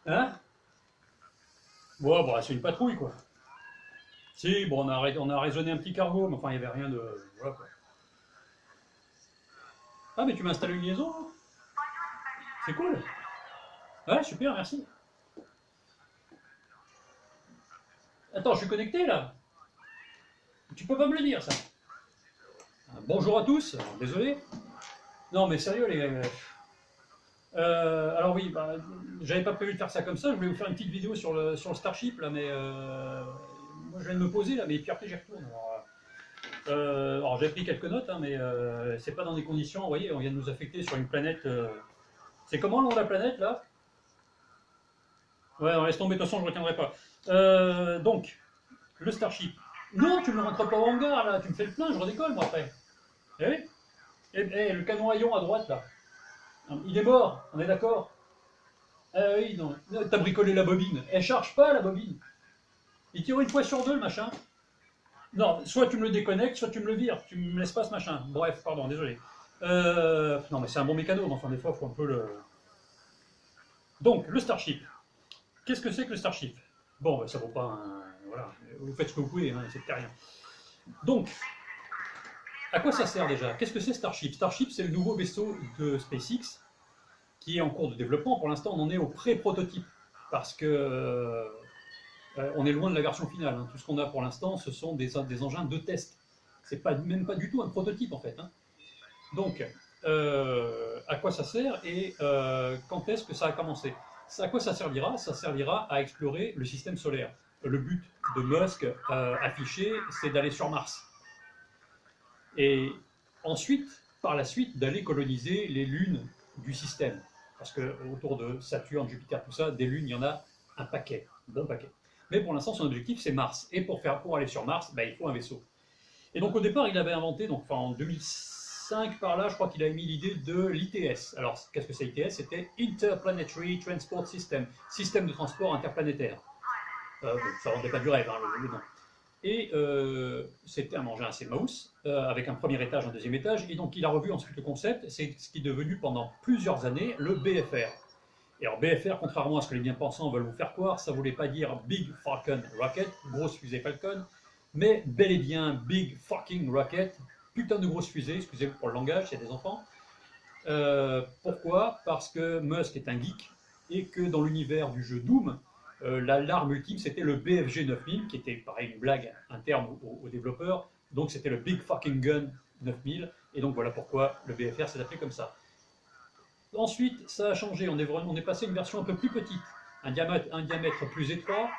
Hein? Bon, bah, c'est une patrouille, quoi. Si, bon, on a raisonné un petit cargo, mais enfin, il n'y avait rien de... Voilà, quoi. Ah, mais tu m'as installé une liaison, hein. C'est cool. Ouais, super, merci. Attends, je suis connecté, là. Tu peux pas me le dire, ça. Bonjour à tous, désolé. Non, mais sérieux, les gars. Alors oui, bah, j'avais pas prévu de faire ça comme ça. Je voulais vous faire une petite vidéo sur le Starship là, mais moi je viens de me poser là, mais puis après j'y retourne. Alors j'ai pris quelques notes, hein, mais c'est pas dans des conditions. Vous voyez, on vient de nous affecter sur une planète. C'est comment le nom de la planète là? Ouais, on laisse tomber. De toute façon, je retiendrai pas. Donc le Starship. Non, tu me rentres pas au hangar là. Tu me fais le plein, je redécolle moi après. Eh oui. Le canon à ion à droite là. Il est mort. On est d'accord? Ah oui, non. T'as bricolé la bobine. Elle charge pas la bobine. Il tire une fois sur deux le machin. Non, soit tu me le déconnectes, soit tu me le vires. Tu me laisses pas ce machin. Bref, pardon, désolé. Non, mais c'est un bon mécano, mais enfin, des fois, il faut un peu le. Donc, le Starship. Qu'est-ce que c'est que le Starship? Bon, bah, ça vaut pas un. Voilà, vous faites ce que vous pouvez, hein, c'est rien. Donc, à quoi ça sert déjà? Qu'est-ce que c'est Starship? Starship, c'est le nouveau vaisseau de SpaceX qui est en cours de développement. Pour l'instant, on en est au pré-prototype. Parce que on est loin de la version finale. Hein. Tout ce qu'on a pour l'instant, ce sont des engins de test. C'est même pas du tout un prototype en fait. Hein. Donc, à quoi ça sert et quand est-ce que ça a commencé? À quoi ça servira? Ça servira à explorer le système solaire. Le but de Musk affiché, c'est d'aller sur Mars. Et ensuite, par la suite, d'aller coloniser les lunes du système. Parce que autour de Saturne, Jupiter, tout ça, des lunes, il y en a un paquet, un bon paquet. Mais pour l'instant, son objectif, c'est Mars. Et pour aller sur Mars, bah, il faut un vaisseau. Et donc au départ, il avait inventé, donc, en 2005 par là, je crois qu'il a émis l'idée de l'ITS. Alors qu'est-ce que c'est l'ITS? C'était Interplanetary Transport System, système de transport interplanétaire. Ça ne rendait pas du rêve, hein, le nom. Et c'était un engin assez mouse, avec un premier étage, un deuxième étage. Et donc il a revu ensuite le concept, c'est ce qui est devenu pendant plusieurs années le BFR. Et alors BFR, contrairement à ce que les bien-pensants veulent vous faire croire, ça ne voulait pas dire Big Falcon Rocket, grosse fusée Falcon, mais bel et bien Big Fucking Rocket, putain de grosse fusée, excusez-moi pour le langage, il y a des enfants. Pourquoi? Parce que Musk est un geek, et que dans l'univers du jeu Doom, l'arme ultime c'était le BFG 9000, qui était pareil une blague interne aux développeurs, donc c'était le Big Fucking Gun 9000, et donc voilà pourquoi le BFR s'est appelé comme ça. Ensuite, ça a changé, on est passé à une version un peu plus petite, un diamètre plus étroit,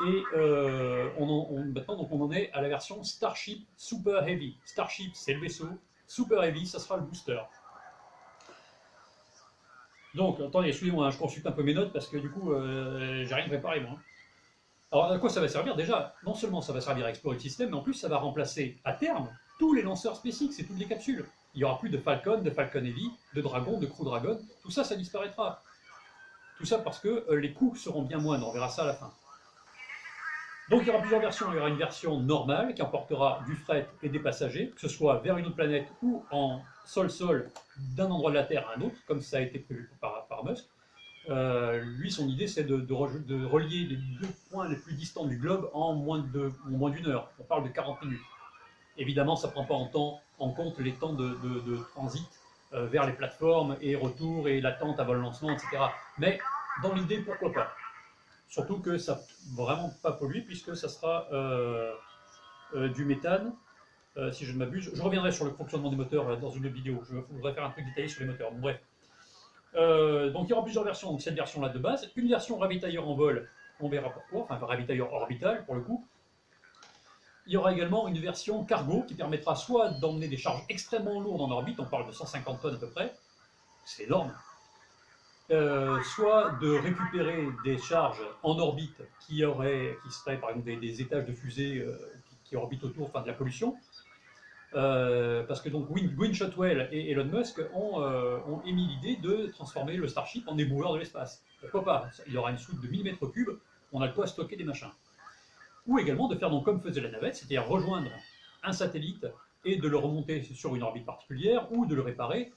et maintenant donc on en est à la version Starship Super Heavy. Starship c'est le vaisseau, Super Heavy ça sera le booster. Donc, attendez, excusez-moi, hein, je consulte un peu mes notes parce que du coup, j'ai rien préparé moi. Alors, à quoi ça va servir? Déjà, non seulement ça va servir à explorer le système, mais en plus ça va remplacer à terme tous les lanceurs SpaceX et toutes les capsules. Il n'y aura plus de Falcon Heavy, de Dragon, de Crew Dragon, tout ça, ça disparaîtra. Tout ça parce que les coûts seront bien moindres, on verra ça à la fin. Donc il y aura plusieurs versions. Il y aura une version normale qui emportera du fret et des passagers, que ce soit vers une autre planète ou en sol-sol d'un endroit de la Terre à un autre, comme ça a été prévu par Musk. Lui, son idée, c'est de relier les deux points les plus distants du globe en moins d'une heure. On parle de 40 minutes. Évidemment, ça ne prend pas en compte les temps de transit vers les plateformes et retour et l'attente avant le lancement, etc. Mais dans l'idée, pourquoi pas? Surtout que ça ne va vraiment pas polluer puisque ça sera du méthane, si je ne m'abuse. Je reviendrai sur le fonctionnement des moteurs dans une vidéo. Je voudrais faire un truc détaillé sur les moteurs. Bon, bref. Donc il y aura plusieurs versions. Donc cette version-là de base, une version ravitailleur en vol, on verra pourquoi, enfin ravitailleur orbital pour le coup. Il y aura également une version cargo qui permettra soit d'emmener des charges extrêmement lourdes en orbite, on parle de 150 tonnes à peu près, c'est énorme, soit de récupérer des charges en orbite qui seraient par exemple des étages de fusée qui orbitent autour, enfin de la pollution. Parce que donc Gwynne Shotwell et Elon Musk ont émis l'idée de transformer le Starship en éboueur de l'espace. Pourquoi pas? Il y aura une soute de 1000 m3, on a le quoi stocker des machins. Ou également de faire donc comme faisait la navette, c'est-à-dire rejoindre un satellite et de le remonter sur une orbite particulière ou de le réparer.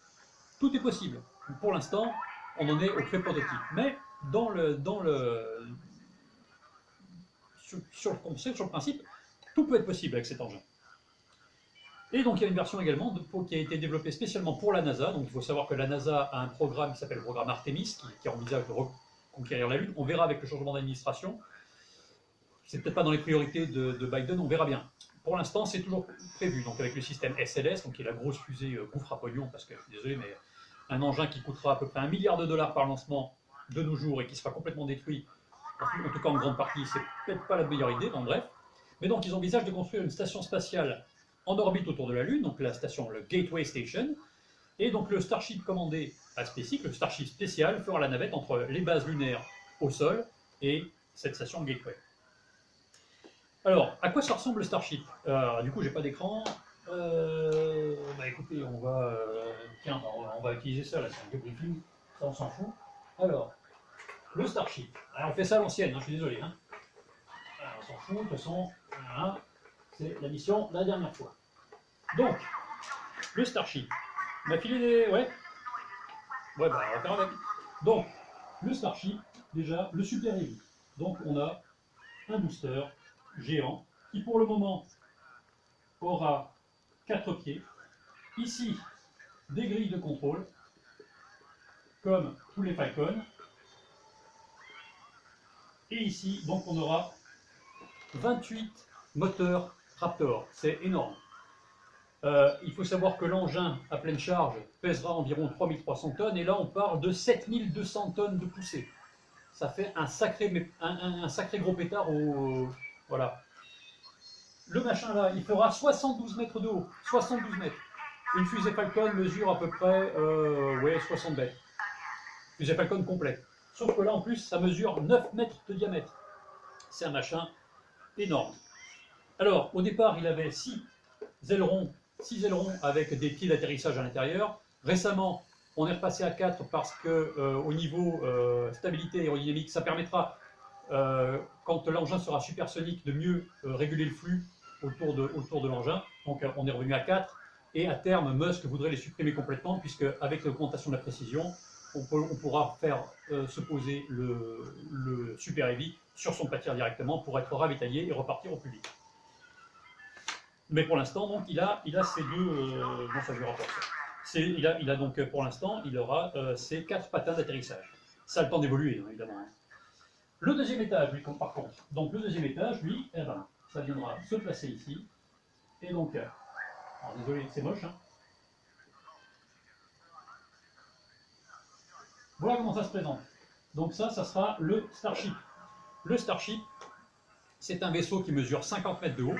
Tout est possible. Pour l'instant, on en est au pré-prototype. Mais dans le, sur le concept, sur le principe, tout peut être possible avec cet engin. Et donc il y a une version également qui a été développée spécialement pour la NASA. Donc il faut savoir que la NASA a un programme qui s'appelle le programme Artemis, qui envisage de reconquérir la Lune. On verra avec le changement d'administration. C'est peut-être pas dans les priorités de Biden, on verra bien. Pour l'instant, c'est toujours prévu. Donc avec le système SLS, donc qui est la grosse fusée gouffre à pognon, parce que je suis désolé, mais un engin qui coûtera à peu près $1 milliard par lancement de nos jours et qui sera complètement détruit, en tout cas en grande partie, c'est peut-être pas la meilleure idée, en bref. Mais donc ils envisagent de construire une station spatiale en orbite autour de la Lune, donc la station, le Gateway Station, et donc le Starship commandé à SpaceX, le Starship spécial, fera la navette entre les bases lunaires au sol et cette station Gateway. Alors, à quoi ça ressemble le Starship? Du coup, j'ai pas d'écran. Écoutez, tiens, on va utiliser ça, là, c'est un débriefing, ça on s'en fout. Alors, le Starship. Alors, on fait ça à l'ancienne, hein, je suis désolé. Hein. Alors, on s'en fout, de toute façon, voilà, c'est la mission la dernière fois. Donc, le Starship. On m'a filé des... Ouais, on va faire avec. Donc, le Starship, déjà, le Super Heavy. Donc, on a un booster géant qui, pour le moment, aura 4 pieds. Ici, des grilles de contrôle, comme tous les Falcons. Et ici, donc, on aura 28 moteurs Raptor. C'est énorme. Il faut savoir que l'engin à pleine charge pèsera environ 3300 tonnes, et là on parle de 7200 tonnes de poussée. Ça fait un sacré gros pétard voilà. Le machin là, il fera 72 mètres de haut. 72 mètres. Une fusée Falcon mesure à peu près 60 mètres. Fusée Falcon complète. Sauf que là en plus, ça mesure 9 mètres de diamètre. C'est un machin énorme. Alors, au départ, il avait 6 ailerons avec des pieds d'atterrissage à l'intérieur. Récemment, on est repassé à 4 parce que au niveau stabilité aérodynamique, ça permettra, quand l'engin sera supersonique, de mieux réguler le flux autour de l'engin. Donc on est revenu à 4, et à terme, Musk voudrait les supprimer complètement, puisque avec l'augmentation de la précision, on pourra faire se poser le Super Heavy sur son pâtir directement pour être ravitaillé et repartir au plus vite. Mais pour l'instant, donc, il a ces deux... non, ça je le rapporte. Il a donc, pour l'instant, il aura ces 4 patins d'atterrissage. Ça a le temps d'évoluer, hein, évidemment. Le deuxième étage, lui, par contre. Donc, le deuxième étage, lui, ça viendra se placer ici. Et donc, alors, désolé, c'est moche, hein. Voilà comment ça se présente. Donc ça sera le Starship. Le Starship, c'est un vaisseau qui mesure 50 mètres de haut.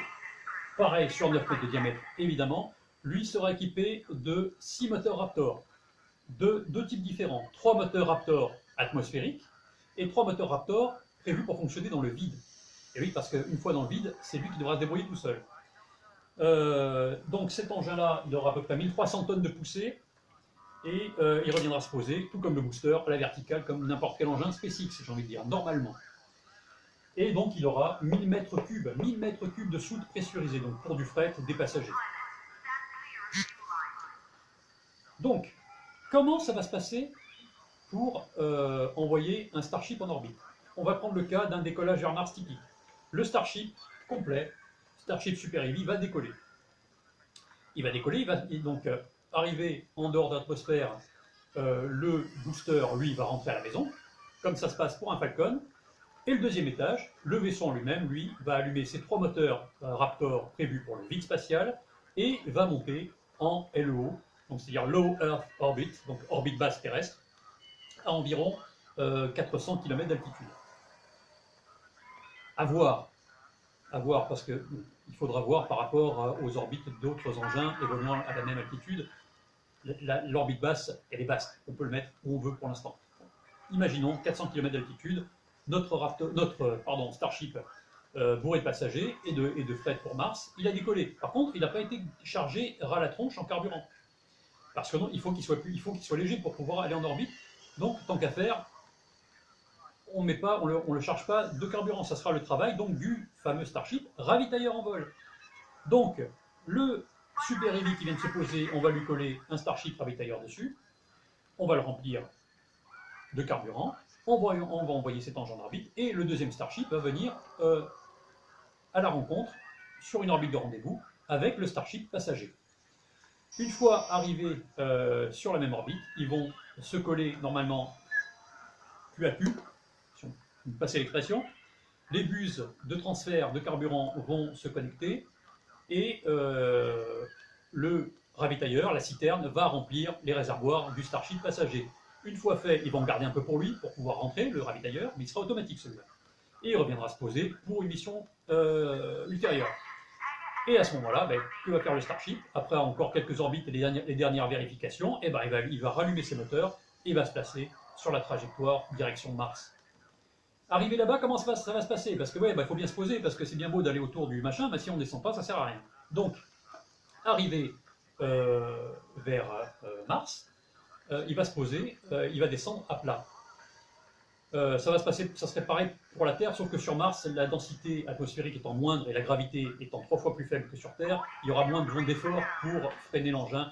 Pareil, sur 9 mètres de diamètre, évidemment. Lui sera équipé de 6 moteurs Raptor, de 2 types différents. 3 moteurs Raptor atmosphériques et 3 moteurs Raptor prévus pour fonctionner dans le vide. Et oui, parce qu'une fois dans le vide, c'est lui qui devra se débrouiller tout seul. Donc cet engin-là, il aura à peu près 1300 tonnes de poussée, et il reviendra se poser, tout comme le booster, à la verticale, comme n'importe quel engin SpaceX, j'ai envie de dire, normalement. Et donc il aura 1000 mètres cubes de soute pressurisée, donc pour du fret, des passagers. Donc, comment ça va se passer pour envoyer un Starship en orbite? On va prendre le cas d'un décollage vers Mars typique. Le Starship complet, Starship Super Heavy, va décoller. Il va décoller, il va donc arriver en dehors de l'atmosphère. Le booster, lui, va rentrer à la maison, comme ça se passe pour un Falcon. Et le deuxième étage, le vaisseau en lui-même, lui, va allumer ses 3 moteurs Raptor prévus pour le vide spatial et va monter en LEO, donc c'est-à-dire Low Earth Orbit, donc orbite basse terrestre, à environ 400 km d'altitude. À voir, parce qu'il faudra voir par rapport aux orbites d'autres engins évoluant à la même altitude. L'orbite basse, elle est vaste, on peut le mettre où on veut pour l'instant. Imaginons 400 km d'altitude, notre Starship bourré de passagers et de fret pour Mars, il a décollé. Par contre, il n'a pas été chargé ras la tronche en carburant. Parce que non, il faut qu'il soit léger pour pouvoir aller en orbite. Donc, tant qu'à faire, on le charge pas de carburant. Ça sera le travail donc du fameux Starship ravitailleur en vol. Donc, le Super Heavy qui vient de se poser, on va lui coller un Starship ravitailleur dessus. On va le remplir de carburant. on va envoyer cet engin d'orbite, et le deuxième Starship va venir à la rencontre sur une orbite de rendez-vous avec le Starship passager. Une fois arrivés sur la même orbite, ils vont se coller normalement cul à cul, si on peut passer l'expression. Les buses de transfert de carburant vont se connecter et le ravitailleur, la citerne, va remplir les réservoirs du Starship passager. Une fois fait, ils vont garder un peu pour lui, pour pouvoir rentrer, le ravitailleur, mais il sera automatique celui-là. Et il reviendra se poser pour une mission ultérieure. Et à ce moment-là, ben, que va faire le Starship? Après encore quelques orbites et les dernières vérifications, et ben, il va rallumer ses moteurs et va se placer sur la trajectoire direction Mars. Arrivé là-bas, comment ça va se passer? Parce que ouais, ben, faut bien se poser, parce que c'est bien beau d'aller autour du machin, mais si on ne descend pas, ça ne sert à rien. Donc, arrivé vers Mars, il va se poser, il va descendre à plat. Ça va se passer, ça serait pareil pour la Terre, sauf que sur Mars, la densité atmosphérique étant moindre et la gravité étant 3 fois plus faible que sur Terre, il y aura moins besoin d'efforts pour freiner l'engin,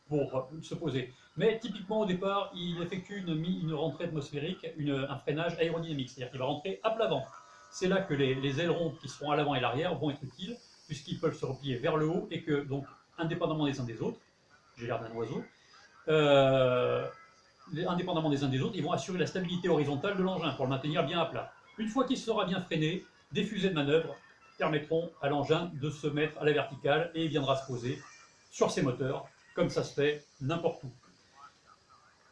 pour se poser. Mais typiquement au départ, il effectue une rentrée atmosphérique, un freinage aérodynamique, c'est-à-dire qu'il va rentrer à plat ventre. C'est là que les ailerons qui seront à l'avant et l'arrière vont être utiles, puisqu'ils peuvent se replier vers le haut et que, donc, indépendamment des uns des autres, j'ai l'air d'un oiseau, indépendamment des uns des autres, ils vont assurer la stabilité horizontale de l'engin pour le maintenir bien à plat. Une fois qu'il sera bien freiné, des fusées de manœuvre permettront à l'engin de se mettre à la verticale et il viendra se poser sur ses moteurs, comme ça se fait n'importe où.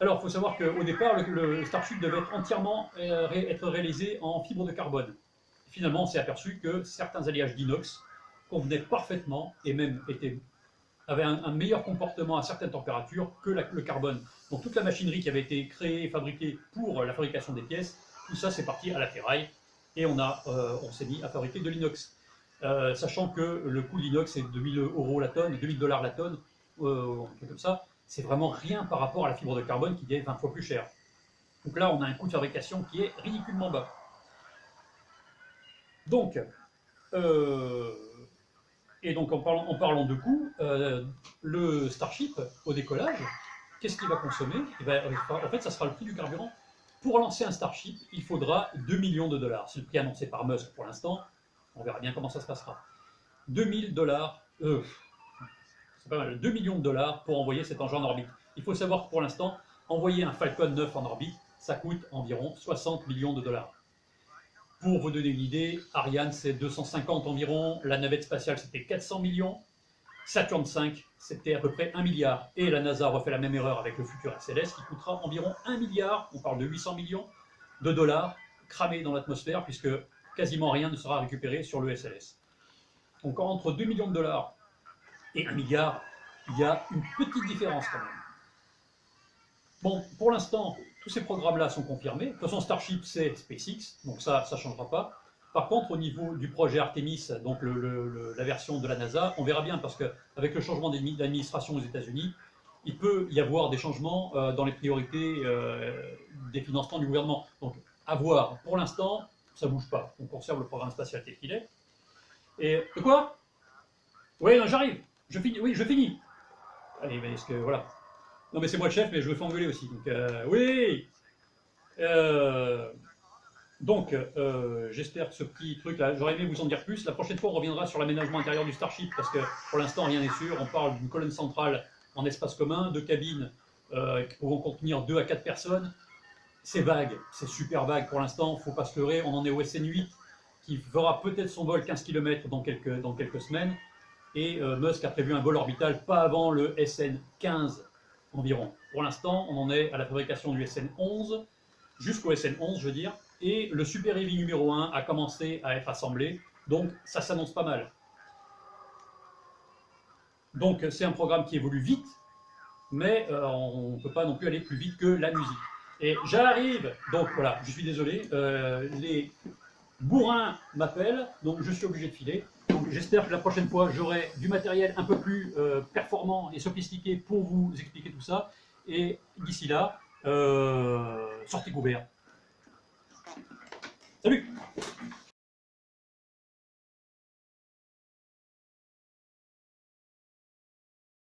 Alors, il faut savoir qu'au départ, le Starship devait être entièrement être réalisé en fibre de carbone. Finalement, on s'est aperçu que certains alliages d'inox convenaient parfaitement et même avait un meilleur comportement à certaines températures que le carbone. Donc toute la machinerie qui avait été créée et fabriquée pour la fabrication des pièces, tout ça c'est parti à la ferraille et on s'est mis à fabriquer de l'inox. Sachant que le coût de l'inox est 2000 € la tonne, 2000 $ la tonne, un truc comme ça, c'est vraiment rien par rapport à la fibre de carbone qui est 20 fois plus cher. Donc là on a un coût de fabrication qui est ridiculement bas. Donc, et donc en parlant de coût, le Starship, au décollage, qu'est-ce qu'il va consommer? En fait, ça sera le prix du carburant. Pour lancer un Starship, il faudra 2 millions de $. C'est le prix annoncé par Musk pour l'instant. On verra bien comment ça se passera. 2000 $, c'est pas mal, 2 millions de $ pour envoyer cet engin en orbite. Il faut savoir que pour l'instant, envoyer un Falcon 9 en orbite, ça coûte environ 60 millions de $. Pour vous donner une idée, Ariane c'est 250 environ, la navette spatiale c'était 400 millions, Saturn V c'était à peu près 1 milliard, et la NASA refait la même erreur avec le futur SLS qui coûtera environ 1 milliard, on parle de 800 millions de dollars cramés dans l'atmosphère puisque quasiment rien ne sera récupéré sur le SLS. Donc entre 2 millions de $ et 1 milliard, il y a une petite différence quand même. Bon, pour l'instant, tous ces programmes-là sont confirmés. De toute façon, Starship, c'est SpaceX, donc ça ne changera pas. Par contre, au niveau du projet Artemis, donc la version de la NASA, on verra bien, parce qu'avec le changement d'administration aux États-Unis, il peut y avoir des changements dans les priorités des financements du gouvernement. Donc, à voir. Pour l'instant, ça ne bouge pas. On conserve le programme spatial tel qu'il est. Et de quoi? Oui, non, j'arrive. Je finis. Oui, je finis. Allez, mais est-ce que voilà. Non mais c'est moi le chef, mais je me fais engueuler aussi. Donc oui. J'espère que ce petit truc-là, j'aurais aimé vous en dire plus. La prochaine fois, on reviendra sur l'aménagement intérieur du Starship, parce que pour l'instant, rien n'est sûr. On parle d'une colonne centrale en espace commun, de cabines qui pourront contenir 2 à 4 personnes. C'est vague, c'est super vague pour l'instant, il ne faut pas se leurrer. On en est au SN8, qui fera peut-être son vol 15 km dans quelques semaines. Et Musk a prévu un vol orbital pas avant le SN15 environ. Pour l'instant, on en est à la fabrication du SN11, jusqu'au SN11, je veux dire, et le Super Heavy numéro 1 a commencé à être assemblé, donc ça s'annonce pas mal. Donc c'est un programme qui évolue vite, mais on ne peut pas non plus aller plus vite que la musique. Et j'arrive, donc voilà, je suis désolé, les bourrins m'appellent, donc je suis obligé de filer. J'espère que la prochaine fois, j'aurai du matériel un peu plus performant et sophistiqué pour vous expliquer tout ça. Et d'ici là, sortez couverts. Salut!